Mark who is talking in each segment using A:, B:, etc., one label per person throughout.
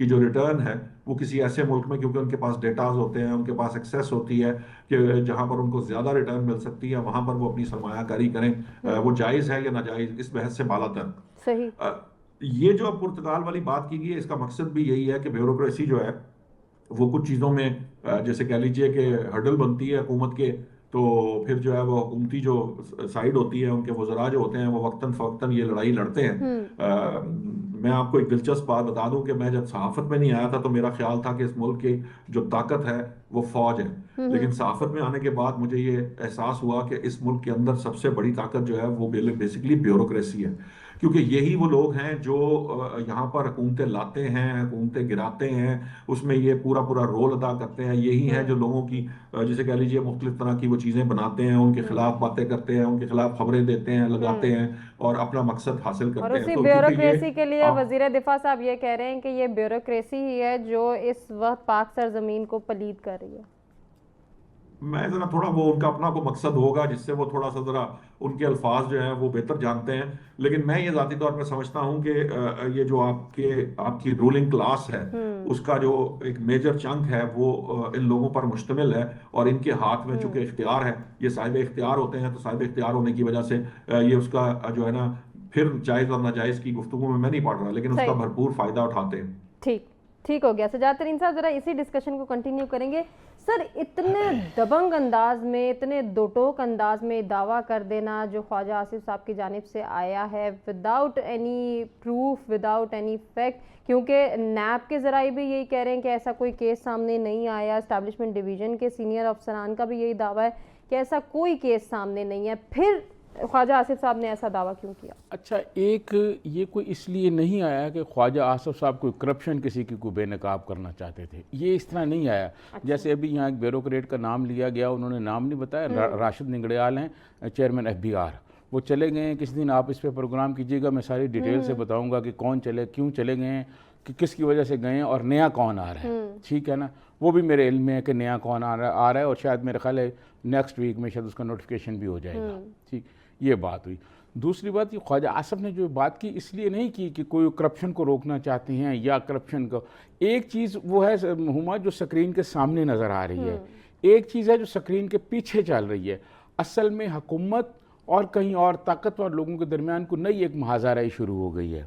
A: کی جو ریٹرن ہے وہ کسی ایسے ملک میں، کیونکہ ان کے پاس ڈیٹاز ہوتے ہیں، ان کے پاس ایکسیس ہوتی ہے کہ جہاں پر ان کو زیادہ ریٹرن مل سکتی ہے وہاں پر وہ اپنی سرمایہ کاری کریں، وہ جائز ہے یا ناجائز، اس بحث سے بالا تر۔
B: صحیح۔
A: یہ جو اب پرتگال والی بات کی گئی ہے، اس کا مقصد بھی یہی ہے کہ بیوروکریسی جو ہے وہ کچھ چیزوں میں جیسے کہہ لیجئے کہ ہرڈل بنتی ہے حکومت کے، تو پھر جو ہے وہ حکومتی جو سائیڈ ہوتی ہے، ان کے وزراء جو ہوتے ہیں وہ وقتاً فوقتاً یہ لڑائی لڑتے ہیں۔ میں آپ کو ایک دلچسپ بات بتا دوں کہ میں جب صحافت میں نہیں آیا تھا تو میرا خیال تھا کہ اس ملک کی جو طاقت ہے وہ فوج ہے، لیکن صحافت میں آنے کے بعد مجھے یہ احساس ہوا کہ اس ملک کے اندر سب سے بڑی طاقت جو ہے وہ بیسیکلی بیوروکریسی ہے، کیونکہ یہی وہ لوگ ہیں جو یہاں پر حکومتیں لاتے ہیں، حکومتیں گراتے ہیں، اس میں یہ پورا پورا رول ادا کرتے ہیں، یہی ہیں جو لوگوں کی جسے کہہ لیجیے مختلف طرح کی وہ چیزیں بناتے ہیں، ان کے خلاف باتیں کرتے ہیں، ان کے خلاف خبریں دیتے ہیں، لگاتے ہیں اور اپنا مقصد حاصل
B: اور
A: کرتے ہیں۔
B: اسی
A: تو کیونکہ
B: بیوروکریسی کے لیے
A: آپ
B: وزیر دفاع صاحب یہ کہہ رہے ہیں کہ یہ بیوروکریسی ہی ہے جو اس وقت پاک سرزمین کو پلید کر رہی ہے۔
A: میں ذرا تھوڑا وہ ان کا اپنا کوئی مقصد ہوگا جس سے وہ تھوڑا سا ذرا ان کے الفاظ جو ہیں وہ بہتر جانتے ہیں، لیکن میں یہ ذاتی طور پہ سمجھتا ہوں کہ یہ جو آپ کی رولنگ کلاس ہے اس کا جو ایک میجر چنک ہے وہ ان لوگوں پر مشتمل ہے، اور ان کے ہاتھ میں چونکہ اختیار ہے، یہ صاحب اختیار ہوتے ہیں، تو صاحب اختیار ہونے کی وجہ سے یہ اس کا جو ہے نا پھر جائز اور ناجائز کی گفتگو میں نہیں پڑھ رہا، لیکن اس کا بھرپور فائدہ اٹھاتے ہیں۔
B: ٹھیک ہو گیا سجاد ترین صاحب، ذرا اسی ڈسکشن کو کنٹینیو کریں گے۔ سر، اتنے دبنگ انداز میں، اتنے دو ٹوک انداز میں دعویٰ کر دینا جو خواجہ آصف صاحب کی جانب سے آیا ہے without any proof, without any fact, کیونکہ نیب کے ذرائع بھی یہی کہہ رہے ہیں کہ ایسا کوئی کیس سامنے نہیں آیا، اسٹیبلشمنٹ ڈویژن کے سینئر افسران کا بھی یہی دعویٰ ہے کہ ایسا کوئی کیس سامنے نہیں ہے، پھر خواجہ آصف صاحب نے ایسا دعویٰ کیوں کیا؟
C: اچھا، ایک یہ کوئی اس لیے نہیں آیا کہ خواجہ آصف صاحب کوئی کرپشن کسی کی کوئی بے نقاب کرنا چاہتے تھے، یہ اس طرح نہیں آیا۔ جیسے ابھی یہاں ایک بیوروکریٹ کا نام لیا گیا، انہوں نے نام نہیں بتایا، راشد ننگڑیال ہیں، چیئرمین FBR، وہ چلے گئے ہیں، کسی دن آپ اس پہ پروگرام کیجیے گا، میں ساری ڈیٹیل سے بتاؤں گا کہ کون چلے، کیوں چلے گئے ہیں، کہ کس کی وجہ سے گئے ہیں اور نیا کون آ رہا ہے، ٹھیک ہے نا؟ وہ بھی میرے علم میں ہے کہ نیا کون آ رہا ہے، اور شاید میرے خیال ہے نیکسٹ ویک میں شاید اس کا نوٹیفیکیشن بھی ہو جائے گا، ٹھیک، یہ بات ہوئی۔ دوسری بات، یہ خواجہ آصف نے جو بات کی اس لیے نہیں کی کہ کوئی کرپشن کو روکنا چاہتے ہیں یا کرپشن کو، ایک چیز وہ ہے ہما جو سکرین کے سامنے نظر آ رہی ہے، ایک چیز ہے جو سکرین کے پیچھے چل رہی ہے۔ اصل میں حکومت اور کہیں اور طاقتور لوگوں کے درمیان کو نئی ایک محاذہ شروع ہو گئی ہے،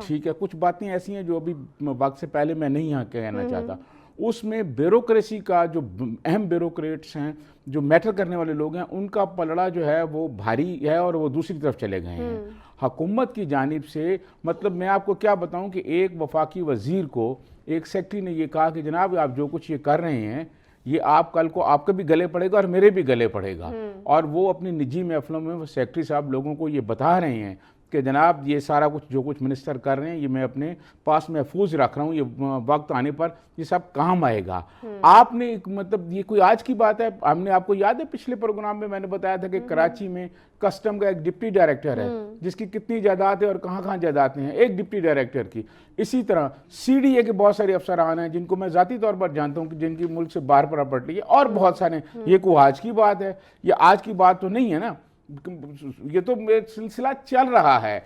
C: ٹھیک ہے؟ کچھ باتیں ایسی ہیں جو ابھی وقت سے پہلے میں نہیں یہاں کہنا چاہتا، اس میں بیوروکریسی کا جو اہم بیوروکریٹس ہیں، جو میٹر کرنے والے لوگ ہیں، ان کا پلڑا جو ہے وہ بھاری ہے اور وہ دوسری طرف چلے گئے ہیں حکومت کی جانب سے۔ مطلب میں آپ کو کیا بتاؤں کہ ایک وفاقی وزیر کو ایک سیکٹری نے یہ کہا کہ جناب آپ جو کچھ یہ کر رہے ہیں یہ آپ کل کو آپ کے بھی گلے پڑے گا اور میرے بھی گلے پڑے گا، اور وہ اپنی نجی محفلوں میں وہ سیکٹری صاحب لوگوں کو یہ بتا رہے ہیں کہ جناب یہ سارا کچھ جو کچھ منسٹر کر رہے ہیں یہ میں اپنے پاس محفوظ رکھ رہا ہوں، یہ وقت آنے پر یہ سب کام آئے گا۔ آپ نے مطلب یہ کوئی آج کی بات ہے، ہم نے آپ کو یاد ہے پچھلے پروگرام میں میں نے بتایا تھا کہ کراچی میں کسٹم کا ایک ڈپٹی ڈائریکٹر ہے جس کی کتنی جائیداد ہے اور کہاں کہاں جائیدادیں ہیں، ایک ڈپٹی ڈائریکٹر کی۔ اسی طرح CDA کے بہت سارے افسران ہیں جن کو میں ذاتی طور پر جانتا ہوں کہ جن کی ملک سے باہر پراپرٹی ہے، اور بہت سارے۔ یہ کوئی آج کی بات ہے، یہ آج کی بات تو نہیں ہے نا، یہ تو سلسلہ چل رہا ہے۔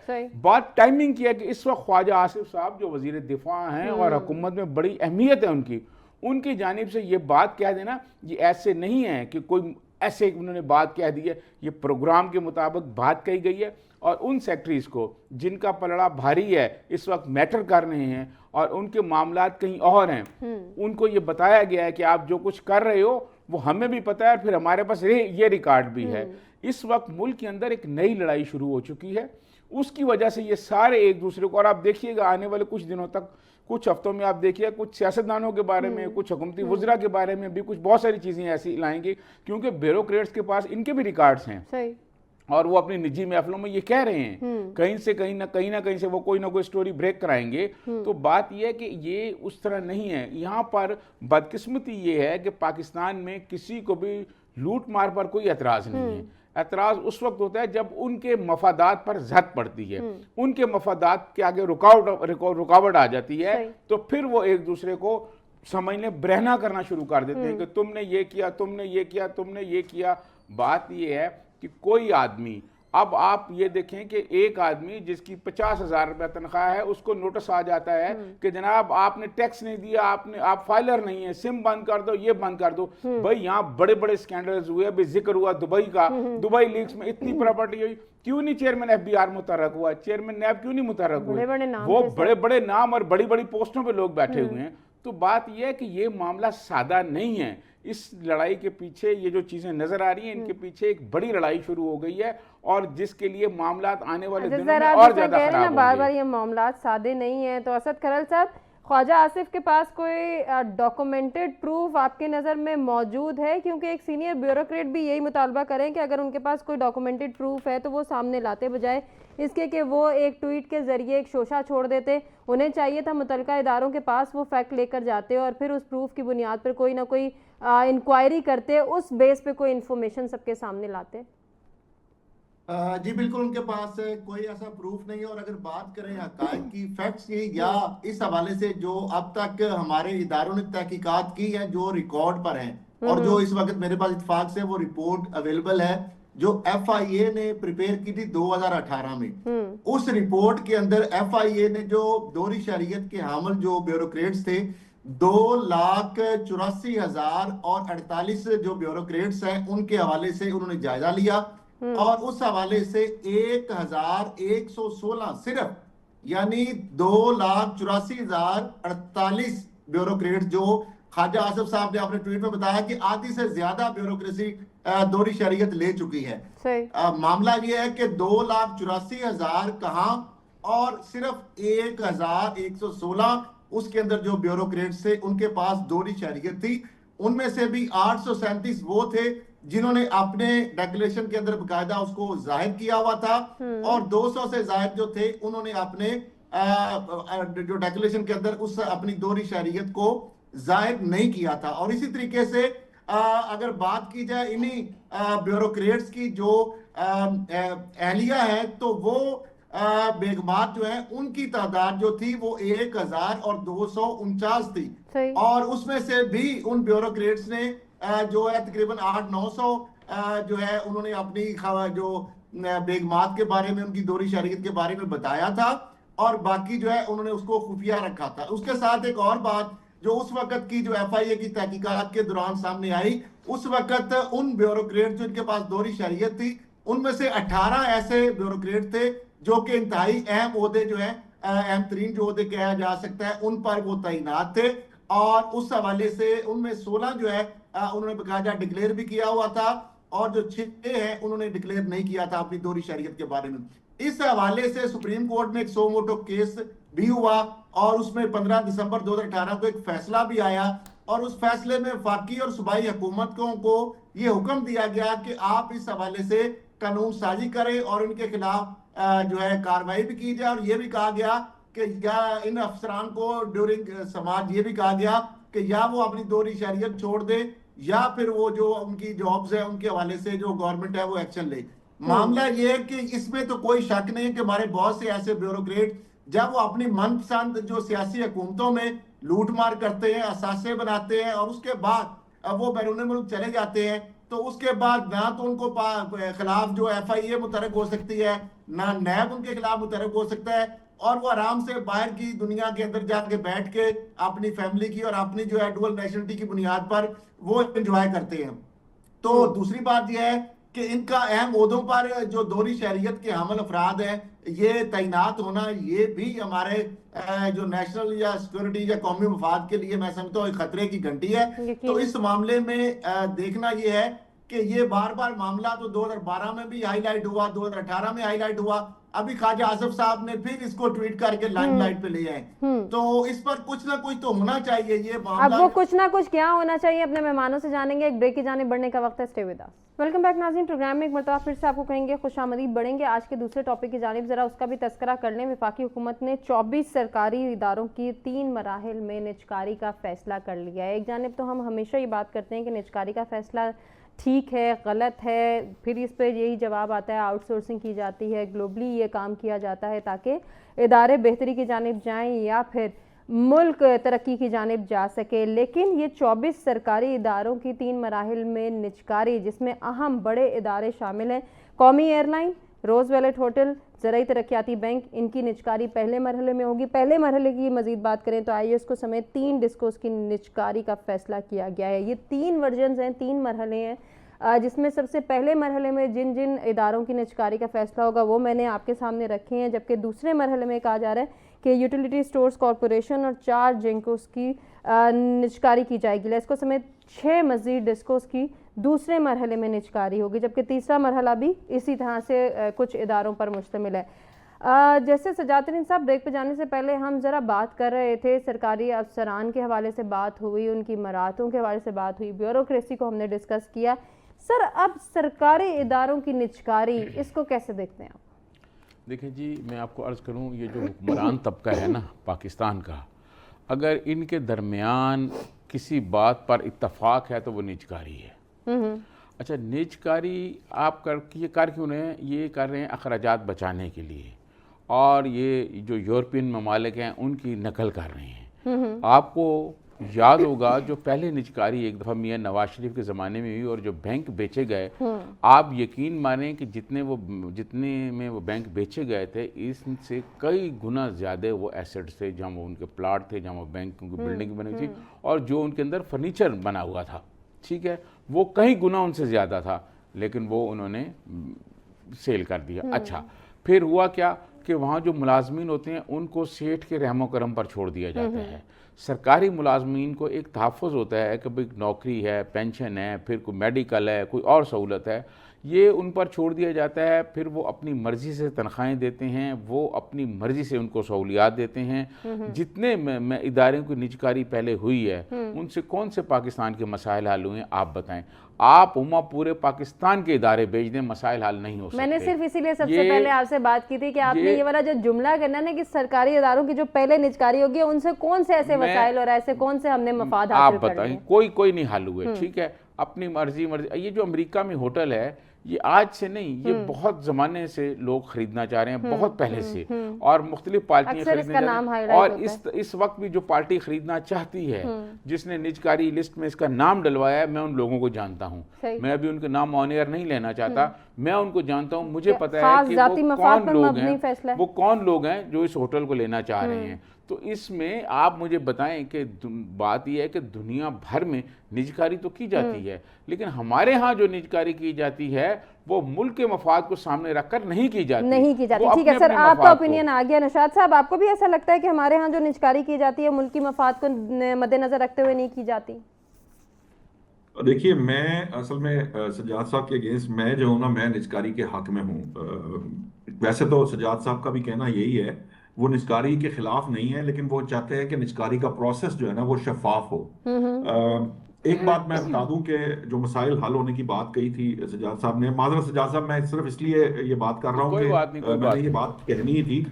C: بات ٹائمنگ کی ہے کہ اس وقت خواجہ آصف صاحب جو وزیر دفاع ہیں اور حکومت میں بڑی اہمیت ہے ان کی جانب سے یہ بات کہہ دینا، یہ ایسے نہیں ہے کہ کوئی ایسے انہوں نے بات کہہ دی ہے، یہ پروگرام کے مطابق بات کہی گئی ہے، اور ان سیکٹریز کو جن کا پلڑا بھاری ہے اس وقت میٹر کر رہے ہیں اور ان کے معاملات کہیں اور ہیں، ان کو یہ بتایا گیا ہے کہ آپ جو کچھ کر رہے ہو وہ ہمیں بھی پتہ ہے اور پھر ہمارے پاس یہ ریکارڈ بھی ہے۔ اس وقت ملک کے اندر ایک نئی لڑائی شروع ہو چکی ہے، اس کی وجہ سے یہ سارے ایک دوسرے کو، اور آپ دیکھیے گا آنے والے کچھ دنوں تک، کچھ ہفتوں میں آپ دیکھیے کچھ سیاستدانوں کے بارے میں، کچھ حکومتی وزراء کے بارے میں بھی کچھ بہت ساری چیزیں ایسی لائیں گے، کیونکہ بیوروکریٹس کے پاس ان کے بھی ریکارڈز ہیں، اور وہ اپنی نجی محفلوں میں یہ کہہ رہے ہیں، کہیں سے کہیں نہ سے وہ کوئی نہ کوئی سٹوری بریک کرائیں گے۔ تو بات یہ ہے کہ یہ اس طرح نہیں ہے۔ یہاں پر بدقسمتی یہ ہے کہ پاکستان میں کسی کو بھی لوٹ مار پر کوئی اعتراض نہیں ہے، اعتراض اس وقت ہوتا ہے جب ان کے مفادات پر زد پڑتی ہے، ان کے مفادات کے آگے رکاوٹ آ جاتی ہے، تو پھر وہ ایک دوسرے کو سمجھنے برہنہ کرنا شروع کر دیتے ہیں کہ تم نے یہ کیا، تم نے یہ کیا، تم نے یہ کیا۔ بات یہ ہے کہ کوئی آدمی اب آپ یہ دیکھیں کہ ایک آدمی جس کی 50,000 روپے تنخواہ ہے اس کو نوٹس آ جاتا ہے کہ جناب آپ نے ٹیکس نہیں دیا, آپ فائلر نہیں ہیں, سم بند کر دو, یہ بند کر دو. بھائی یہاں بڑے بڑے سکینڈلز ہوئے, ابھی ذکر ہوا دبئی کا, دبئی لیکس میں اتنی پراپرٹی ہوئی, کیوں نہیں چیئرمین ایف بی آر متحرک ہوا, چیئرمین نیب کیوں نہیں متحرک ہوئے؟ وہ بڑے بڑے نام اور بڑی بڑی پوسٹوں پہ لوگ بیٹھے ہوئے ہیں. تو بات یہ ہے کہ یہ معاملہ سادہ نہیں ہے. اس لڑائی کے پیچھے یہ جو چیزیں نظر آ رہی ہیں, ان کے پیچھے ایک بڑی لڑائی شروع ہو گئی ہے, اور جس کے لیے معاملات آنے والے دنوں میں اور زیادہ خراب ہوں گے.
B: بار بار یہ معاملات سادے نہیں ہیں. تو اسد کھرل صاحب, خواجہ آصف کے پاس کوئی ڈاکومنٹڈ پروف آپ کے نظر میں موجود ہے؟ کیونکہ ایک سینئر بیوروکریٹ بھی یہی مطالبہ کریں کہ اگر ان کے پاس کوئی ڈاکومنٹڈ پروف ہے تو وہ سامنے لاتے, بجائے اس کے کہ وہ ایک ٹویٹ کے ذریعے ایک شوشہ چھوڑ دیتے. انہیں چاہیے تھا متعلقہ اداروں کے پاس وہ فیکٹ لے کر جاتے اور پھر اس پروف کی بنیاد پر کوئی نہ کوئی انکوائری کرتے, اس بیس پہ کوئی انفارمیشن سب کے سامنے لاتے.
D: جی بالکل, ان کے پاس کوئی ایسا پروف نہیں ہے. اور اگر بات کریں حقائق کی, فیکٹس کی, یا اس حوالے سے جو اب تک ہمارے اداروں نے تحقیقات کی ہیں جو ریکارڈ پر ہیں, اور جو اس وقت میرے پاس اتفاق سے وہ رپورٹ اویلیبل ہے جو ایف آئی اے نے پریپیئر کی تھی 2018 میں. اس رپورٹ کے اندر ایف آئی اے نے جو دوہری شہریت کے حامل جو بیوروکریٹس تھے 2,84,048 جو بیوروکریٹس ہیں ان کے حوالے سے انہوں نے جائزہ لیا, اور اس حوالے سے 1,116 صرف, یعنی 2,84,048 بیوروکریٹس جو خواجہ آصف صاحب نے اپنے ٹویٹ میں بتایا کہ آدھی سے زیادہ بیوروکریسی دوہری شہریت لے چکی ہے. معاملہ یہ ہے کہ 2,84,000 کہاں, اور صرف 1,116 اس کے اندر جو بیوروکریٹس تھے ان کے پاس دوہری شہریت تھی. ان میں سے بھی 837 وہ تھے جنہوں نے اپنے ڈیکلیریشن کے اندر باقاعدہ اس کو ظاہر کیا ہوا تھا, اور 200 سے زائد جو تھے انہوں نے اپنے جو ڈیکلیریشن کے اندر اس اپنی دوہری شہریت کو ظاہر نہیں کیا تھا. اور اسی طریقے سے اگر بات کی جائے انہی بیوروکریٹس کی جو اہلیہ ہیں, تو وہ بیگمات جو ہیں ان کی تعداد جو تھی وہ 1,249 تھی, اور اس میں سے بھی ان بیوروکریٹس نے جو ہے تقریباً 800-900 جو ہے انہوں نے اپنی جو بیگمات کے بارے میں, ان کی دوہری شہریت کے بارے میں بتایا تھا, اور باقی جو ہے انہوں نے اس کو خفیہ رکھا تھا. اس کے ساتھ ایک اور بات جو اس وقت کی جو ایف آئی اے کی تحقیقات کے دوران سامنے آئی, اس وقت ان بیوروکریٹ جو ان کے پاس دوہری شہریت تھی ان میں سے 18 ایسے بیوروکریٹ تھے جو کہ انتہائی اہم عہدے جو ہیں, اہم ترین جو عہدے کہا جا سکتا ہے, ان پر وہ تعینات تھے. اور اس حوالے سے ان میں 16 جو ہے انہوں نے باقاعدہ ڈکلیئر بھی کیا ہوا تھا, اور جو 6 ہیں انہوں نے ڈکلیئر نہیں کیا تھا اپنی دوہری شہریت کے بارے میں. اس حوالے سے سپریم کورٹ میں ایک سو موٹو کیس بھی ہوا, اور اس میں 15 دسمبر 2018 کو ایک فیصلہ بھی آیا, اور اس فیصلے میں وفاقی اور صوبائی حکومتوں کو یہ حکم دیا گیا کہ آپ اس حوالے سے قانون سازی کریں اور ان کے خلاف جو ہے کارروائی بھی کی جائے. اور یہ بھی کہا گیا کہ یا ان افسران کو ڈیورنگ سماج یہ بھی کہا گیا کہ یا وہ اپنی دوہری شہریت چھوڑ دے, یا پھر وہ جو ان کی جابز ہیں ان کے حوالے سے جو گورنمنٹ ہے وہ ایکشن لے. معاملہ یہ ہے کہ اس میں تو کوئی شک نہیں ہے کہ ہمارے بہت سے ایسے بیوروکریٹ جب وہ اپنی من پسند جو سیاسی حکومتوں میں لوٹ مار کرتے ہیں, اثاثے بناتے ہیں, اور اس کے بعد وہ بیرون ملک چلے جاتے ہیں, تو اس کے بعد نہ تو ان کو خلاف جو ایف آئی اے متحرک ہو سکتی ہے, نہ نیب ان کے خلاف متحرک ہو سکتا ہے, اور وہ آرام سے باہر کی دنیا کے اندر جا کے بیٹھ کے اپنی فیملی کی اور اپنی جو ہے ڈوئل نیشنلٹی کی بنیاد پر وہ انجوائے کرتے ہیں. تو دوسری بات یہ ہے کہ ان کا اہم عہدوں پر جو دوہری شہریت کے حامل افراد ہیں یہ تعینات ہونا, یہ بھی ہمارے جو نیشنل یا سیکورٹی یا قومی مفاد کے لیے میں سمجھتا ہوں ایک خطرے کی گھنٹی ہے. تو اس معاملے میں دیکھنا یہ ہے کہ یہ بار بار معاملہ تو 2012 میں بھی ہائی لائٹ ہوا, 2018 میں ہائی لائٹ ہوا, ابھی خواجہ آصف صاحب نے پھر اس کو ٹویٹ کر کے لائم لائٹ پہ لے آئے. تو اس پر کچھ نہ کچھ تو ہونا چاہیے. یہ
B: اب وہ کچھ نہ کچھ کیا ہونا چاہیے اپنے مہمانوں سے جانیں گے. ایک بریک کی جانب بڑھنے کا وقت ہے. Stay with us. Welcome back ناظرین, پروگرام میں ایک مرتبہ پھر سے آپ کو کہیں گے خوش آمدید. بڑھیں گے آج کے دوسرے ٹاپک کی جانب, ذرا اس کا بھی تذکرہ کر لیں. وفاقی حکومت نے 24 سرکاری اداروں کی 3 مراحل میں نجکاری کا فیصلہ کر لیا ہے. ایک جانب تو ہم ہمیشہ یہ بات کرتے ہیں کہ نجکاری کا فیصلہ ٹھیک ہے, غلط ہے, پھر اس پہ یہی جواب آتا ہے آؤٹ سورسنگ کی جاتی ہے, گلوبلی یہ کام کیا جاتا ہے تاکہ ادارے بہتری کی جانب جائیں یا پھر ملک ترقی کی جانب جا سکے. لیکن یہ 24 سرکاری اداروں کی 3 مراحل میں نجکاری, جس میں اہم بڑے ادارے شامل ہیں, قومی ایئر لائن, روز ویلٹ ہوٹل، زرعی ترقیاتی بینک، ان کی نجکاری پہلے مرحلے میں ہوگی۔ پہلے مرحلے کی مزید بات کریں تو آئی ایس کو سمیت 3 ڈسکوز کی نجکاری کا فیصلہ کیا گیا ہے۔ یہ 3 ورژنز ہیں، 3 مرحلے ہیں، جس میں سب سے پہلے مرحلے میں جن جن اداروں کی نجکاری کا فیصلہ ہوگا وہ میں نے آپ کے سامنے رکھے ہیں، جبکہ دوسرے مرحلے میں کہا جا رہا ہے کہ یوٹیلیٹی سٹورز کارپوریشن اور 4 جینکوز کی نجکاری کی جائے گی۔ لیسکو سمیت 6 مزید ڈسکوز کی دوسرے مرحلے میں نجکاری ہوگی، جبکہ تیسرا مرحلہ بھی اسی طرح سے کچھ اداروں پر مشتمل ہے۔ جیسے سجاد ترین صاحب، بریک پہ جانے سے پہلے ہم ذرا بات کر رہے تھے، سرکاری افسران کے حوالے سے بات ہوئی، ان کی مراحتوں کے حوالے سے بات ہوئی، بیوروکریسی کو ہم نے ڈسکس کیا۔ سر، اب سرکاری اداروں کی نجکاری، اس کو کیسے دیکھتے ہیں آپ؟
C: دیکھیں جی، میں آپ کو عرض کروں، یہ جو حکمران طبقہ ہے نا پاکستان کا، اگر ان کے درمیان کسی بات پر اتفاق ہے تو وہ نجکاری ہے۔ اچھا، نجکاری آپ یہ کر کیوں رہے ہیں؟ یہ کر رہے ہیں اخراجات بچانے کے لیے، اور یہ جو یورپین ممالک ہیں ان کی نقل کر رہے ہیں۔ آپ کو یاد ہوگا جو پہلے نجکاری ایک دفعہ میاں نواز شریف کے زمانے میں ہوئی اور جو بینک بیچے گئے، آپ یقین مانیں کہ جتنے میں وہ بینک بیچے گئے تھے، اس سے کئی گنا زیادہ وہ ایسٹس تھے، جہاں وہ ان کے پلاٹ تھے، جہاں وہ بینکوں کی بلڈنگ بنی تھی، اور جو ان کے اندر فرنیچر بنا ہوا تھا، ٹھیک ہے، وہ کئی گنا ان سے زیادہ تھا، لیکن وہ انہوں نے سیل کر دیا۔ اچھا، پھر ہوا کیا کہ وہاں جو ملازمین ہوتے ہیں ان کو سیٹھ کے رحم و کرم پر چھوڑ دیا جاتا ہے۔ سرکاری ملازمین کو ایک تحفظ ہوتا ہے کہ بھئی نوکری ہے، پینشن ہے، پھر کوئی میڈیکل ہے، کوئی اور سہولت ہے، یہ ان پر چھوڑ دیا جاتا ہے۔ پھر وہ اپنی مرضی سے تنخواہیں دیتے ہیں، وہ اپنی مرضی سے ان کو سہولیات دیتے ہیں۔ جتنے میں اداروں کی نجکاری پہلے ہوئی ہے، ان سے کون سے پاکستان کے مسائل حل ہوئے ہیں آپ بتائیں؟ آپ پورے پاکستان کے ادارے بیچ دیں، مسائل حل نہیں ہو سکتے۔
B: میں نے صرف اسی لیے سب سے پہلے آپ سے بات کی تھی کہ آپ نے یہ والا جو جملہ کرنا ہے کہ سرکاری اداروں کی جو پہلے نجکاری ہوگی، ان سے کون سے ایسے مسائل اور ایسے کون سے ہم نے مفاد حاصل کر لیے؟
C: آپ بتائیں، کوئی نہیں حل ہوئے، ٹھیک ہے، اپنی مرضی۔ یہ جو امریکہ میں ہوٹل ہے، یہ آج سے نہیں، یہ بہت زمانے سے لوگ خریدنا چاہ رہے ہیں، بہت پہلے سے، اور مختلف پارٹیاں خریدنا چاہ رہی ہیں، اور اس وقت بھی جو پارٹی خریدنا چاہتی ہے، جس نے نجکاری لسٹ میں اس کا نام ڈلوایا ہے، میں ان لوگوں کو جانتا ہوں۔ میں ابھی ان کے نام آن ایئر نہیں لینا چاہتا، میں ان کو جانتا ہوں، مجھے پتا ہے کہ وہ کون لوگ ہیں جو اس ہوٹل کو لینا چاہ رہے ہیں۔ تو اس میں آپ مجھے بتائیں کہ بات یہ ہے کہ دنیا بھر میں نجکاری تو کی جاتی ہے، لیکن ہمارے ہاں جو نجکاری کی جاتی ہے وہ ملک کے مفاد کو سامنے رکھ کر نہیں کی جاتی۔
B: ٹھیک ہے سر، آپ کا اوپینین آ گیا۔ نشاط صاحب، آپ کو بھی ایسا لگتا ہے کہ ہمارے ہاں جو نجکاری کی جاتی ہے ملکی مفاد کو مد نظر رکھتے ہوئے نہیں کی جاتی؟
A: دیکھیے، میں اصل میں سجاد صاحب کے اگینسٹ میں جو ہوں نا، میں نجکاری کے حق میں ہوں۔ ویسے تو سجاد صاحب کا بھی کہنا یہی ہے، وہ نجکاری کے خلاف نہیں ہے، لیکن وہ چاہتے ہیں کہ نجکاری کا پروسیس جو ہے نا وہ شفاف ہو۔ ایک بات میں بتا دوں کہ جو مسائل حل ہونے کی بات کہی تھی سجاد صاحب نے، معذرت سجاد صاحب، میں صرف اس لیے یہ بات کر رہا ہوں کہ میں نے یہ بات کہنی ہی تھی۔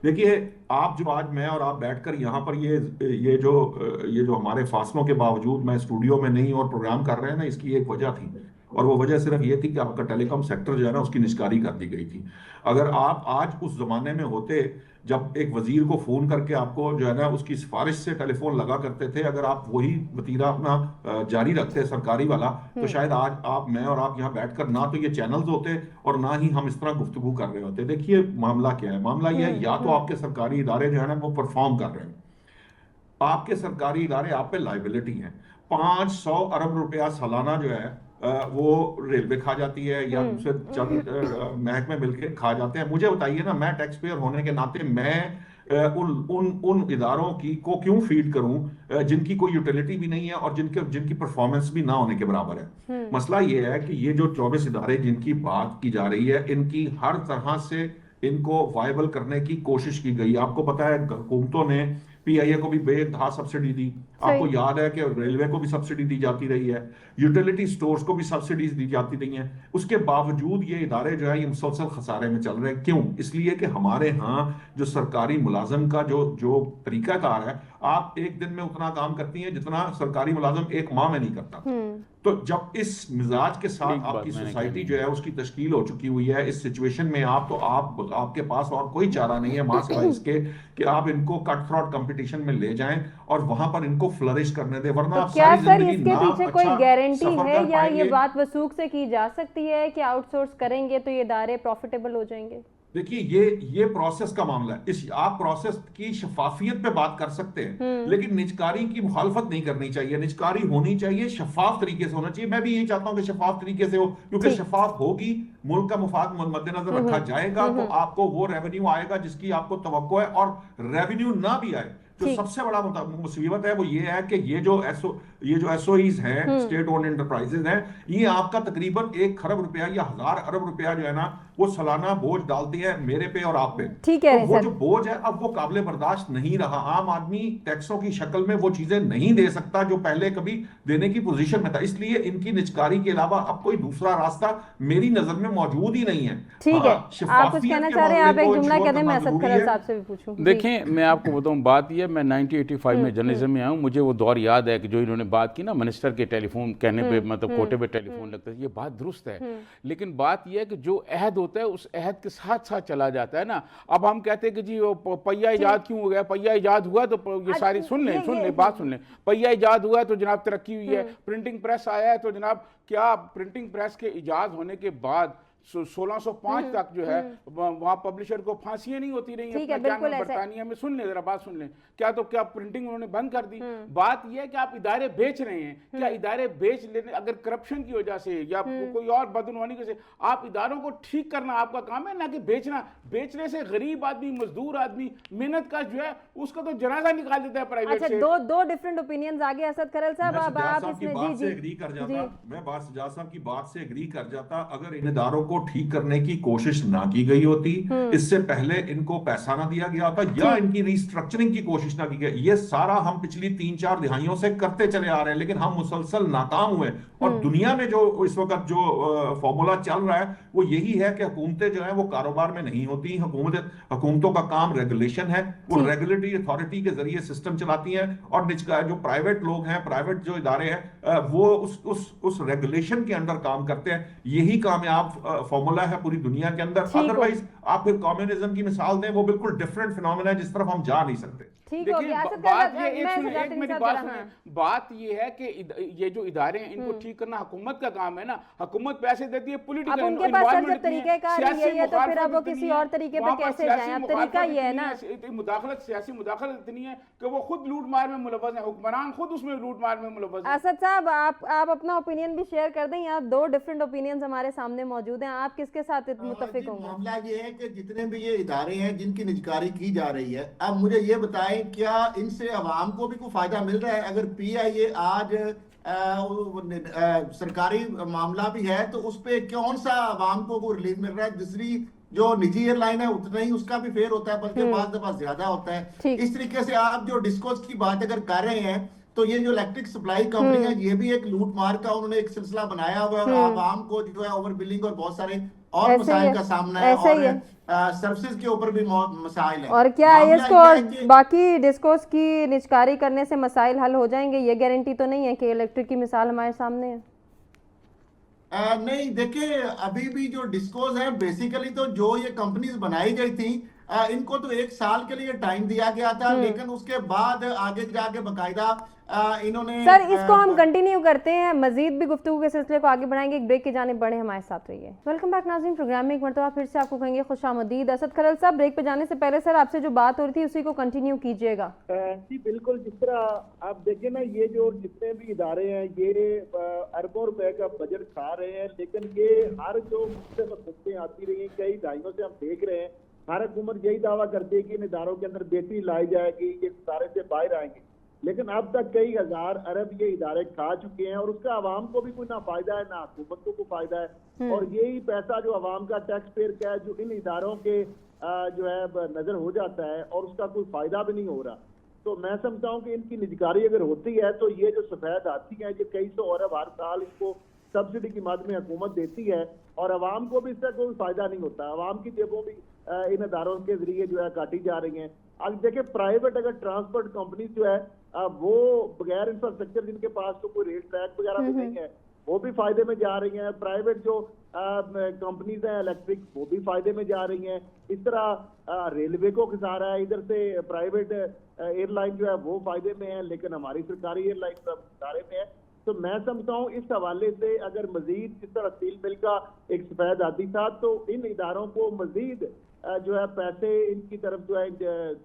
A: دیکھیے، آپ جو آج میں اور آپ بیٹھ کر یہاں پر یہ جو ہمارے فاصلوں کے باوجود میں اسٹوڈیو میں نہیں اور پروگرام کر رہے ہیں نا، اس کی ایک وجہ تھی، اور وہ وجہ صرف یہ تھی کہ آپ کا ٹیلی کام سیکٹر جو ہے نا اس کی نجکاری کر دی گئی تھی۔ اگر آپ آج اس زمانے میں ہوتے جب ایک وزیر کو فون کر کے آپ کو جو ہے نا اس کی سفارش سے ٹیلی فون لگا کرتے تھے، اگر آپ وہی وتیرہ اپنا جاری رکھتے سرکاری والا، تو شاید آج میں اور آپ یہاں بیٹھ کر نہ تو یہ چینلز ہوتے اور نہ ہی ہم اس طرح گفتگو کر رہے ہوتے۔ دیکھیے معاملہ کیا ہے، معاملہ یہ ہے یا تو آپ کے سرکاری ادارے جو ہے نا وہ پرفارم کر رہے ہیں، آپ کے سرکاری ادارے آپ پہ لائبلٹی ہیں، 500 ارب روپیہ سالانہ جو ہے وہ ریلوے کھا جاتی ہے یا دوسرے چند محکمے مل کے کھا جاتے ہیں۔ مجھے بتائیے نا، میں ٹیکس پیئر ہونے کے ناطے میں ان اداروں کو کیوں فیڈ کروں جن کی کوئی یوٹیلیٹی بھی نہیں ہے اور جن کی پرفارمنس بھی نہ ہونے کے برابر ہے۔ مسئلہ یہ ہے کہ یہ جو 24 ادارے جن کی بات کی جا رہی ہے، ان کی ہر طرح سے ان کو وائبل کرنے کی کوشش کی گئی۔ آپ کو پتا ہے حکومتوں نے پی آئی اے کو بھی بے انتہا سبسڈی دی، آپ کو یاد ہے کہ ریلوے کو بھی سبسڈی دی جاتی رہی ہے، یوٹیلیٹی سٹورز کو بھی سبسڈیز دی جاتی رہی ہیں۔ اس کے باوجود یہ ادارے جو ہے یہ مسلسل خسارے میں چل رہے ہیں۔ کیوں؟ اس لیے کہ ہمارے ہاں جو سرکاری ملازم کا جو طریقہ کار ہے، آپ ایک دن میں اتنا کام کرتی ہیں جتنا سرکاری ملازم ایک ماہ میں نہیں کرتا. تو جب اس مزاج کے ساتھ آپ کی سوسائٹی جو ہے اس کی تشکیل ہو چکی ہوئی ہے اس سچویشن میں آپ کے پاس اور کوئی چارہ نہیں ہے ماں سوائے اس کے کہ آپ ان کو کٹ تھروٹ کمپٹیشن میں لے جائیں اور وہاں پر ان کو فلرش کرنے دیں, ورنہ آپ ساری زندگی
B: اس کے پیچھے کوئی گارنٹی ہے یا یہ
A: گے.
B: بات وثوق سے کی جا سکتی ہے کہ آؤٹ سورس کریں گے تو یہ ادارے پروفیٹیبل ہو جائیں گے؟
A: دیکھیے یہ پروسیس کا معاملہ ہے. آپ پروسیس کی شفافیت پہ بات کر سکتے ہیں لیکن نجکاری کی مخالفت نہیں کرنی چاہیے. نجکاری ہونی چاہیے, شفاف طریقے سے ہونا چاہیے. میں بھی یہی چاہتا ہوں کہ شفاف طریقے سے ہو, کیونکہ شفاف ہوگی, ملک کا مفاد مد نظر رکھا جائے گا تو آپ کو وہ ریونیو آئے گا جس کی آپ کو توقع ہے. اور ریونیو نہ بھی آئے, جو سب سے بڑا مصیبت ہے وہ یہ ہے کہ یہ جو ایس او ایز ہیں, اسٹیٹ اونڈ انٹرپرائزز ہیں, یہ آپ کا تقریباً 1 خرب روپیہ یا 1000 ارب روپیہ جو ہے نا وہ سالانہ بوجھ ڈالتی ہے میرے پہ اور آپ پہ. تو وہ جو بوجھ ہے اب وہ قابل برداشت نہیں رہا. عام آدمی ٹیکسوں کی شکل میں وہ چیزیں نہیں دے سکتا جو پہلے کبھی دینے کی پوزیشن میں تھا. اس لیے ان کی نجکاری کے علاوہ اب کوئی دوسرا راستہ میری نظر میں موجود ہی نہیں ہے.
B: ٹھیک ہے, آپ کچھ کہنا چاہ رہے ہیں, آپ ایک جملہ کہہ دیں, میں اسد کھرل صاحب سے بھی پوچھوں.
C: دیکھیں میں آپ کو بتاؤں, بات یہ ہے میں 1985 میں جرنلزم میں آیا ہوں. مجھے وہ دور یاد ہے کہ جو انہوں نے بات کی نا منسٹر کے ٹیلی فون کہنے پہ, مطلب کوٹے پہ ٹیلی فون لگتا ہے, یہ بات درست ہے. لیکن بات یہ ہے کہ جو عہد ہوتا ہے اس عہد کے ساتھ ساتھ چلا جاتا ہے نا. اب ہم کہتے ہیں کہ جی پہیہ ایجاد کیوں ہو گیا, پہیہ ایجاد ہوا تو یہ ساری سن لیں بات سن لیں. پہیہ ایجاد ہوا ہے تو جناب ترقی ہوئی ہے. پرنٹنگ پریس آیا ہے تو جناب کیا پرنٹنگ پریس کے ایجاد ہونے کے بعد 1605 تک جو ہے وہاں پبلشر کو پھانسیاں نہیں ہوتی رہی ہیں برطانیہ میں. سن لیں ذرا بات سن لیں, کیا پرنٹنگ انہوں نے بند کر دی. بات یہ ہے کہ آپ ادارے بیچ رہے ہیں, کیا ادارے بیچ لینے اگر کرپشن کی وجہ سے یا کوئی اور بدعنوانی کی وجہ سے, آپ اداروں کو ٹھیک کرنا آپ کا کام ہے, نہ کہ بیچنا. بیچنے سے غریب آدمی, مزدور آدمی, محنت کا جو ہے اس کا تو جنازہ نکال دیتا ہے پرائیویٹ سے.
B: دو ڈیفرنٹ اوپینینز آگے. اسد کھرل صاحب آپ اس میں
A: بات سے ایگری کر جاتا, میں سجاد صاحب کی بات سے ایگری کر جاتا اگر ان اداروں کو ٹھیک کرنے کی کوشش نہ کی گئی ہوتی, اس سے پہلے ان کو پیسہ نہ دیا گیا ہوتا یا ان کی ریسٹرکچرنگ کی کوشش نہ کی گئی. یہ سارا ہم پچھلی 3-4 دہائیوں سے کرتے چلے آ رہے ہیں لیکن ہم مسلسل ناکام ہوئے. اور دنیا میں جو اس وقت جو فارمولا چل رہا ہے وہ یہی ہے کہ حکومتیں جو ہیں وہ کاروبار میں نہیں ہوتی. حکومتوں کا کام ریگولیشن ہے, وہ ریگولیٹری اتھارٹی کے ذریعے سسٹم چلاتی ہیں, اور جو پرائیویٹ لوگ ہیں, پرائیویٹ جو ادارے ہیں وہ اس ریگولیشن کے اندر کام کرتے ہیں. یہی کامیاب فارمولا ہے پوری دنیا کے اندر. ادروائز آپ پھر کمیونزم کی مثال دیں, وہ بالکل ڈیفرنٹ فینومینا ہے جس طرف ہم جا نہیں سکتے.
C: بات یہ ہے کہ یہ جو ادارے ہیں ان کو ٹھیک کرنا حکومت کا کام ہے نا. حکومت پیسے دیتی ہے, پولیٹیکل
B: ان کے پاس سر طریقہ کار یہ ہے تو پھر اب وہ کسی اور طریقے پہ کیسے جائیں. اب طریقہ یہ ہے نا,
C: سیاسی مداخلت اتنی ہے کہ وہ خود لوٹ مار میں ملوث ہیں, حکمران خود اس میں لوٹ مار میں ملوث ہیں.
B: اسد صاحب آپ اپنا اوپینین بھی شیئر کر دیں. یہاں 2 ڈیفرنٹ اوپینینز ہمارے سامنے موجود ہیں, آپ کس کے ساتھ متفق ہوں گے؟
D: معاملہ یہ ہے کہ جتنے بھی یہ ادارے ہیں جن کی نجکاری کی جا رہی ہے, اب مجھے یہ بتائیں کیا ان سے عوام کو بھی کوئی فائدہ مل رہا ہے؟ اگر پی آئی اے آج سرکاری معاملہ بھی ہے تو اس پہ کون سا عوام کو کوئی ریلیف مل رہا ہے؟ دوسری جو نجی ایئر لائن ہے اتنا ہی اس کا بھی فیئر ہوتا ہے, بلکہ بعض دفعہ زیادہ ہوتا ہے. اس طریقے سے آپ جو ڈسکوس کی بات اگر کر رہے ہیں تو یہ جو الیکٹرک سپلائی کمپنی ہے یہ بھی ایک لوٹ مار کا انہوں نے ایک سلسلہ بنایا ہوا ہے, اور عوام کو جو ہے اوور بلنگ اور بہت سارے اور مسائل کا سامنا ہے, اور سروسز کے اوپر بھی مسائل ہیں.
B: اور کیا اس کو باقی ڈسکوس کی نجکاری کرنے سے مسائل حل ہو جائیں گے؟ یہ گارنٹی تو نہیں ہے کہ الیکٹرک کی مثال ہمارے سامنے ہے.
D: نہیں دیکھیں, ابھی بھی جو ڈسکوز ہیں بیسیکلی تو جو یہ کمپنیز بنائی گئی تھیں ان کو تو 1 سال کے لیے ٹائم دیا گیا تھا, لیکن اس کے بعد آگے جا کے باقاعدہ انہوں نے
B: سر اس کو ہم کنٹینیو کرتے ہیں, مزید بھی گفتگو کے سلسلے کو آگے بڑھائیں گے. ایک بریک کی جانب بڑھیں, ہمارے ساتھ رہیے. ویلکم بیک ناظرین, پروگرام میں ایک مرتبہ پھر سے آپ کو کہیں گے خوش آمدید. اسد کھرل صاحب, بریک پہ جانے سے پہلے سر آپ سے جو بات ہو رہی تھی اسی کو کنٹینیو کیجئے گا.
E: جی بالکل, جس طرح آپ دیکھیں نا یہ جو جتنے بھی ادارے ہیں یہ اربوں روپے کا بجٹ کھا رہے ہیں, لیکن یہ ہر جو مختلف حکومتیں آتی رہی ہیں کئی دہائیوں سے ہم دیکھ رہے ہیں, ہر حکومت یہی دعویٰ کرتی ہے کہ ان اداروں کے اندر بہتری لائی جائے گی, یہ ادارے سے باہر آئیں گے, لیکن اب تک کئی ہزار ارب یہ ادارے کھا چکے ہیں, اور اس کا عوام کو بھی کوئی نہ فائدہ ہے نہ حکومت کو کوئی فائدہ ہے. اور یہی پیسہ جو عوام کا ٹیکس پیئر کا ہے جو ان اداروں کے جو ہے نظر ہو جاتا ہے اور اس کا کوئی فائدہ بھی نہیں ہو رہا. تو میں سمجھتا ہوں کہ ان کی نجکاری اگر ہوتی ہے تو یہ جو سفید ہاتھی ہیں یہ کئی سو ارب ہر سال ان کو سبسڈی کی مد میں حکومت دیتی ہے, اور عوام کو بھی اس سے کوئی فائدہ نہیں ہوتا. عوام کی جیبوں بھی ان اداروں کے ذریعے جو ہے کاٹی جا رہی ہیں. آج دیکھیں پرائیویٹ اگر ٹرانسپورٹ کمپنیز جو ہے وہ بغیر انفراسٹرکچر جن کے پاس تو کوئی ریل ٹریک وغیرہ بھی نہیں ہے وہ بھی فائدے میں جا رہی ہیں. پرائیویٹ جو کمپنیز ہیں الیکٹرک وہ بھی فائدے میں جا رہی ہیں. اس طرح ریلوے کو خسارہ ہے, ادھر سے پرائیویٹ ایئر لائن جو ہے وہ فائدے میں ہے, لیکن ہماری سرکاری ایئر لائن خسارے میں ہے. تو میں سمجھتا ہوں اس حوالے سے اگر مزید جس طرح اسٹیل مل کا ایک سفید ہاتھی تھا تو ان اداروں کو مزید جو ہے پیسے ان کی طرف جو ہے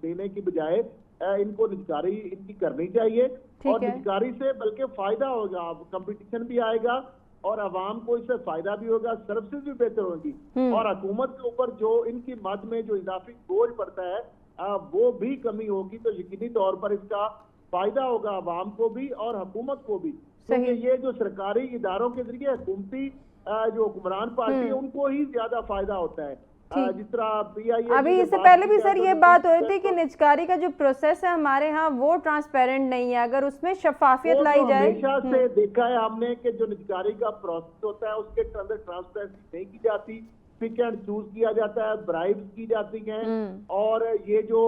E: دینے کی بجائے ان کو نجکاری ان کی کرنی چاہیے, اور نجکاری سے بلکہ فائدہ ہوگا, کمپٹیشن بھی آئے گا اور عوام کو اس سے فائدہ بھی ہوگا, سروسز بھی بہتر ہوگی, اور حکومت کے اوپر جو ان کی مد میں جو اضافی بوجھ پڑتا ہے وہ بھی کمی ہوگی. تو یقینی طور پر اس کا فائدہ ہوگا عوام کو بھی اور حکومت کو بھی, کیونکہ یہ جو سرکاری اداروں کے ذریعے حکومتی جو حکمران پارٹی ہے ان کو ہی زیادہ فائدہ ہوتا ہے. جس طرح پی آئی اے
B: ابھی اس سے پہلے بھی سر یہ بات ہو رہی تھی کہ نجکاری کا جو پروسیس ہے ہمارے ہاں وہ ٹرانسپیرنٹ نہیں ہے, اگر اس میں شفافیت لائی جائے.
E: ہمیشہ سے دیکھا ہے ہم نے کہ جو نجکاری کا پروسیس ہوتا ہے اس کے اندر ٹرانسپیرنسی نہیں کی جاتی, پک اینڈ چوز کیا جاتا ہے, برائبز کی جاتی ہیں, اور یہ جو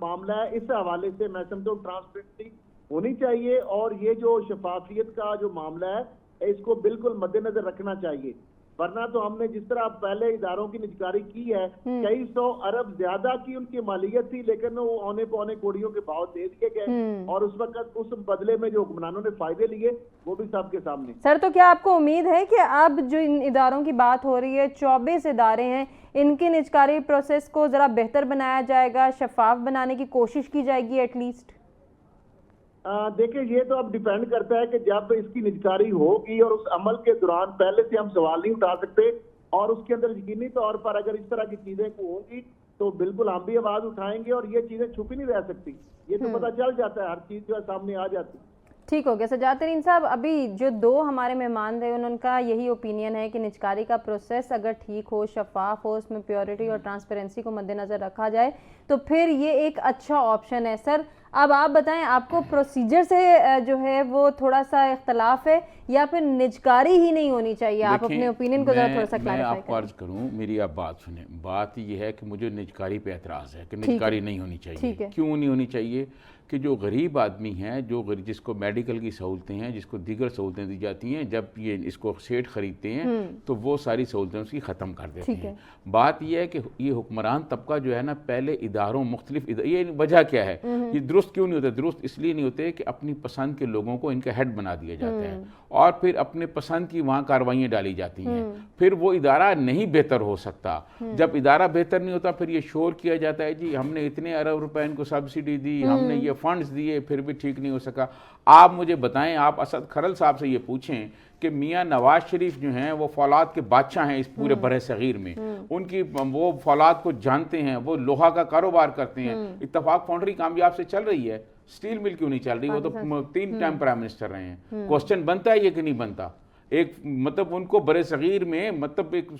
E: معاملہ ہے اس حوالے سے میں سمجھتا ہوں ٹرانسپیرنسی ہونی چاہیے, اور یہ جو شفافیت کا جو معاملہ ہے اس کو بالکل مد نظر رکھنا چاہیے. ورنہ تو ہم نے جس طرح پہلے اداروں کی نجکاری کی ہے, کئی 100 ارب زیادہ کی ان کی مالیت تھی, لیکن وہ اونے پونے کوڑیوں کے بھاؤ دے دیے گئے, اور اس وقت اس بدلے میں جو حکمرانوں نے فائدے لیے وہ بھی سب کے سامنے.
B: سر تو کیا آپ کو امید ہے کہ اب جو ان اداروں کی بات ہو رہی ہے 24 ادارے ہیں, ان کی نجکاری پروسیس کو ذرا بہتر بنایا جائے گا, شفاف بنانے کی کوشش کی جائے گی ایٹ لیسٹ؟
E: دیکھیں یہ تو اب ڈیپینڈ کرتا ہے کہ جب اس کی نجکاری ہوگی اور اس عمل کے دوران پہلے سے ہم سوال نہیں اٹھا سکتے, اور اس کے اندر یقینی طور پر اگر اس طرح کی چیزیں کو ہوں گی تو بالکل ہم بھی آواز اٹھائیں گے, اور یہ چیزیں چھپی نہیں رہ سکتی, یہ تو پتہ چل جاتا ہے, ہر چیز جو ہے سامنے آ جاتی.
B: ٹھیک ہو گیا. سجاد ترین صاحب, ابھی جو 2 ہمارے مہمان تھے ان کا یہی اوپینین ہے کہ نجکاری کا پروسیس اگر ٹھیک ہو, شفاف ہو, اس میں پیورٹی اور ٹرانسپیرنسی کو مد نظر رکھا جائے تو پھر یہ ایک اچھا آپشن ہے. سر اب آپ بتائیں, آپ کو پروسیجر سے جو ہے وہ تھوڑا سا اختلاف ہے یا پھر نجکاری ہی نہیں ہونی چاہیے؟ آپ اپنے اوپینین کو ذرا تھوڑا سا کلیریفائی کریں.
C: میں آپ کو عرض کروں, میری آپ بات سنیں. بات یہ ہے کہ مجھے نجکاری پہ اعتراض ہے کہ نجکاری نہیں ہونی چاہیے. کیوں نہیں ہونی چاہیے؟ کہ جو غریب آدمی ہیں, جس کو میڈیکل کی سہولتیں ہیں, جس کو دیگر سہولتیں دی جاتی ہیں, جب یہ اس کو سیٹ خریدتے ہیں تو وہ ساری سہولتیں اس کی ختم کر دیتے ہیں. بات یہ ہے کہ یہ حکمران طبقہ جو ہے نا, پہلے اداروں مختلف یہ وجہ کیا ہے, یہ درست کیوں نہیں ہوتے؟ درست اس لیے نہیں ہوتے کہ اپنی پسند کے لوگوں کو ان کا ہیڈ بنا دیا جاتا ہے, اور پھر اپنے پسند کی وہاں کاروائیاں ڈالی جاتی ہیں. پھر وہ ادارہ نہیں بہتر ہو سکتا. جب ادارہ بہتر نہیں ہوتا پھر یہ شور کیا جاتا ہے جی ہم نے اتنے ارب روپے ان کو سبسڈی دی, ہم نے یہ فنڈز دیے, پھر بھی ٹھیک نہیں ہو سکا. آپ مجھے بتائیں, آپ اسد کھرل صاحب سے یہ پوچھیں کہ میاں نواز شریف جو ہیں وہ فولاد کے بادشاہ ہیں اس پورے برِ صغیر میں, ان کی وہ فولاد کو جانتے ہیں, وہ لوہا کا کاروبار کرتے ہیں. اتفاق فاؤنڈری کامیاب سے چل رہی ہے, اسٹیل مل کیوں نہیں چل رہی؟ وہ تو 3 ٹائم پرائم منسٹر رہے ہیں. کوسچن بنتا ہے یہ کہ نہیں بنتا؟ ایک مطلب ان کو برِ صغیر میں مطلب ایک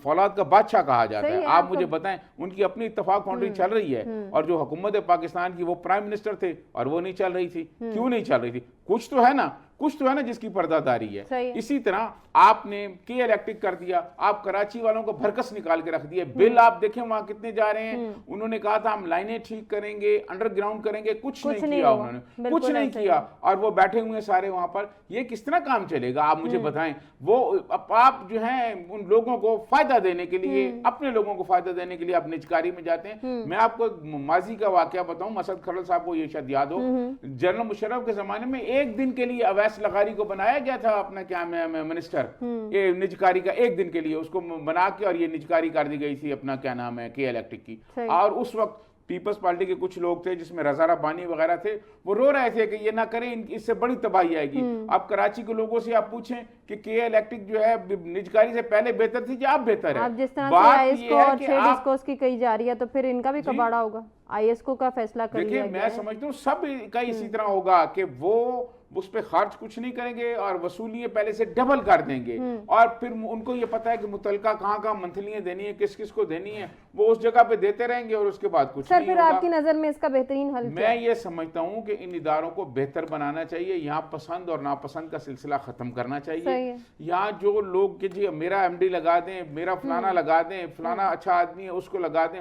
C: فولاد کا بادشاہ کہا جاتا ہے. آپ مجھے بتائیں, ان کی اپنی اتفاق فاؤنڈری چل رہی ہے, اور جو حکومت پاکستان کی وہ پرائم منسٹر تھے اور وہ نہیں چل رہی تھی. کیوں نہیں چل رہی تھی؟ کچھ تو ہے نا جس کی پردہ داری ہے. اسی طرح آپ نے کے الیکٹرک کر دیا, آپ کراچی والوں کو بھرکس نکال کے رکھ دیا. بل آپ دیکھیں وہاں کتنے جا رہے ہیں. انہوں نے کہا تھا ہم لائنیں ٹھیک کریں گے, انڈر گراؤنڈ کریں گے, کچھ نہیں کیا انہوں نے, کچھ نہیں کیا, اور وہ بیٹھے ہوئے سارے وہاں پر. یہ کس طرح کام چلے گا آپ مجھے بتائیں؟ وہ آپ جو ہیں ان لوگوں کو فائدہ دینے کے لیے, اپنے لوگوں کو فائدہ دینے کے لیے آپ نجکاری میں جاتے ہیں. میں آپ کو ماضی کا واقعہ بتاؤں, اسد کھرل صاحب کو یہ شاید یاد ہو, جنرل مشرف کے زمانے میں 1 دن کے لیے اویس لغاری کو بنایا گیا تھا اپنا کیا منسٹر, یہ نجکاری کا 1 دن کے لیے اس کو بنا کے, اور یہ نجکاری کر دی گئی تھی اپنا کیا نام ہے کے الیکٹرک کی. اور اس وقت پیپلز پارٹی کے کچھ لوگ تھے جس میں رضا ربانی وغیرہ تھے, وہ رو رہے تھے کہ یہ نہ کریں, اس سے بڑی تباہی آئے گی. اب کراچی کے لوگوں سے آپ پوچھیں کہ کے الیکٹرک جو ہے نجکاری سے پہلے بہتر تھی یا اب بہتر ہے؟
B: اب جس طرح سے آئی ایس کو اور ٹریڈ ڈسکوس کی کہی جا رہی ہے تو پھر ان کا بھی کباڑا ہوگا. آئی ایس کو کا فیصلہ کر لیا
C: دیکھیں, میں سمجھتا ہوں سب کا اسی طرح ہوگا کہ وہ اس پہ خرچ کچھ نہیں کریں گے اور وصولیے پہلے سے ڈبل کر دیں گے, اور پھر ان کو یہ پتا ہے کہ متعلقہ کہاں منتھلیاں دینی ہے, کس کس کو دینی ہے, وہ اس جگہ پہ دیتے رہیں گے اور اس کے بعد کچھ نہیں ہوگا.
B: سر پھر آپ کی نظر میں اس کا بہترین حل
C: میں یہ سمجھتا ہوں کہ ان اداروں کو بہتر بنانا چاہیے. یہاں پسند اور ناپسند کا سلسلہ ختم کرنا چاہیے. یہاں جو لوگ کہ جی میرا ایم ڈی لگا دیں, میرا فلانا لگا دیں, فلانا اچھا آدمی ہے اس کو لگا دیں,